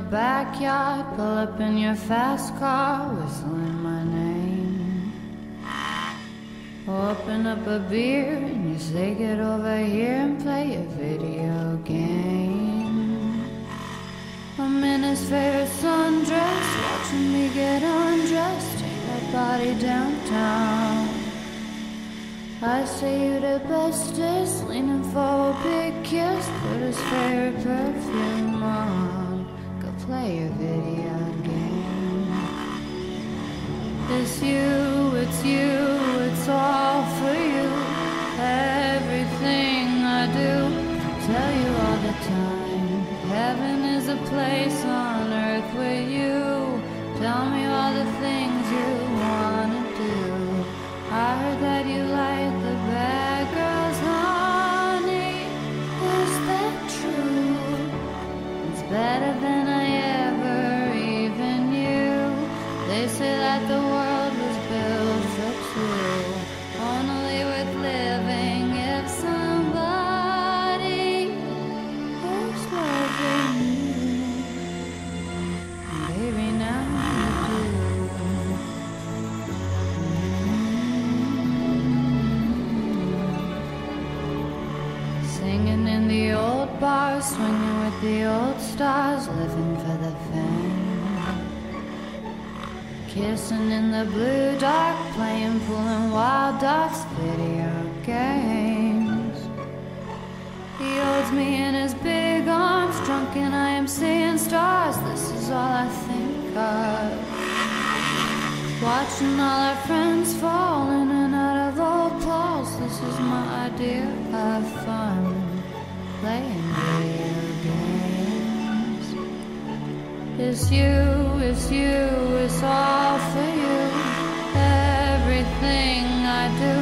backyard, pull up in your fast car, whistling my name. Open up a beer and you say get over here and play a video game. I'm in his favorite sundress, watching me get undressed, take that body downtown. I say you the bestest, leaning for a big kiss, put his favorite perfume on, go play a video game. It's you, it's all for you. Everything I do, tell you all the time. Heaven is a place on earth with you. Tell me all the things you wanna do. I heard that you like the bad girls, honey. Is that true? It's better than I ever even knew. They say that the world was built for two, only worth living if somebody is loving you. Baby, now you do. Singing in the old bars, swinging with the old stars, living for the fame. Kissing in the blue dark, playing pool and wild dogs, video games. He holds me in his big arms, drunk and I am seeing stars. This is all I think of. Watching all our friends fall in and out of old clothes. This is my idea of fun, playing video games. It's you, it's all for you. Everything I do,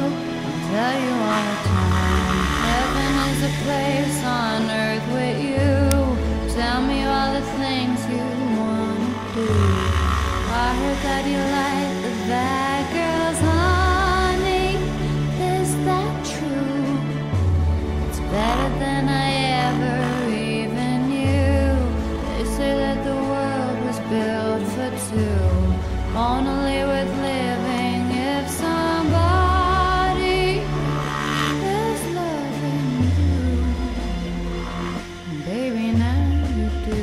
I'll tell you all the time. Heaven is a place on earth with you. Tell me all the things you wanna do. I heard that you like the bad girls, honey. Is that true? It's better than I ever even knew. They say that the world was built for two, only worth living if somebody is loving you. Baby, now you do.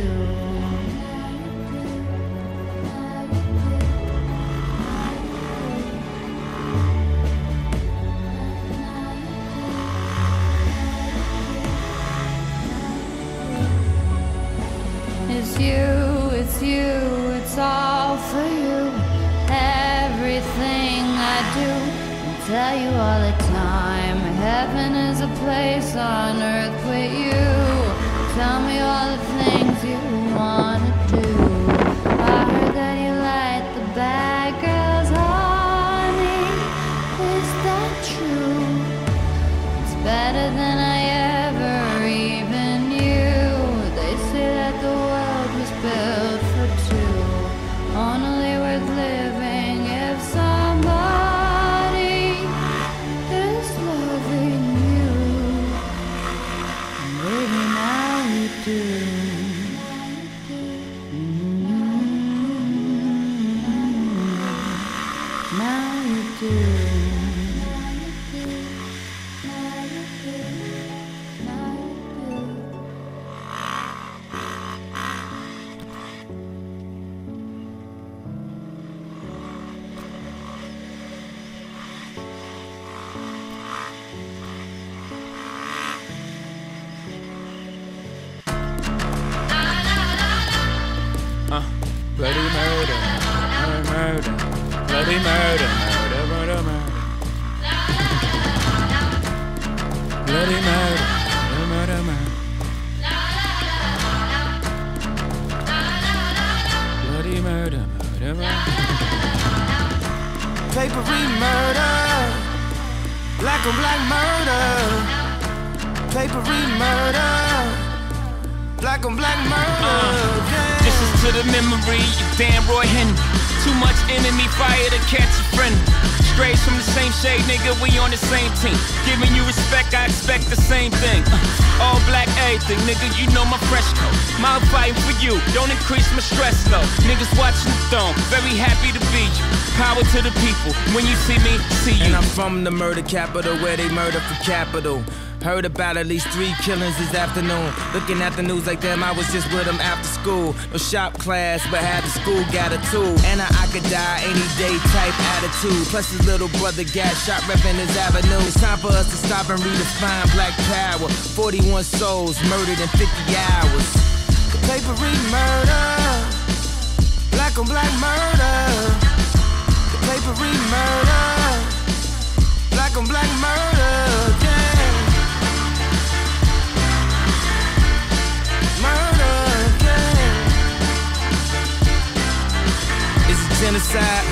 It's you, it's all for you. Everything I do, I tell you all the time. Heaven is a place on earth with you. Tell me all the things you wanna do. I heard that you like the bad girls, honey. Is that true? It's better than I ever even knew. They say that the world was built for two, only worth living if somebody is loving you. Baby, now you do. Now you do. Bloody murder, murder, bloody murder, murder, murder, murder. Bloody murder, murder, murder. Bloody murder, murder, murder. Papery murder, black on black murder. Papery murder, black on black murder. This is to the memory of Dan Roy Henry. Too much enemy fire to catch a friend. Strays from the same shade, nigga, we on the same team. Giving you respect, I expect the same thing. All black everything, nigga, you know my fresh coat. My fighting for you, don't increase my stress though. Niggas watching the throne, very happy to be you. Power to the people, when you see me, see you. And I'm from the murder capital where they murder for capital. Heard about at least 3 killings this afternoon. Looking at the news like damn, I was just with them after school. No shop class, but had the school got a tool. And I could die any day type attitude. Plus his little brother got shot repping his avenue. It's time for us to stop and redefine black power. 41 souls murdered in 50 hours. The papery murder, black on black murder. The papery murder, black on black murder. Yeah. Genocide,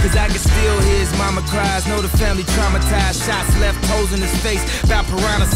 cause I can still hear his mama cries. Know the family traumatized, shots left, holes in his face, about piranha.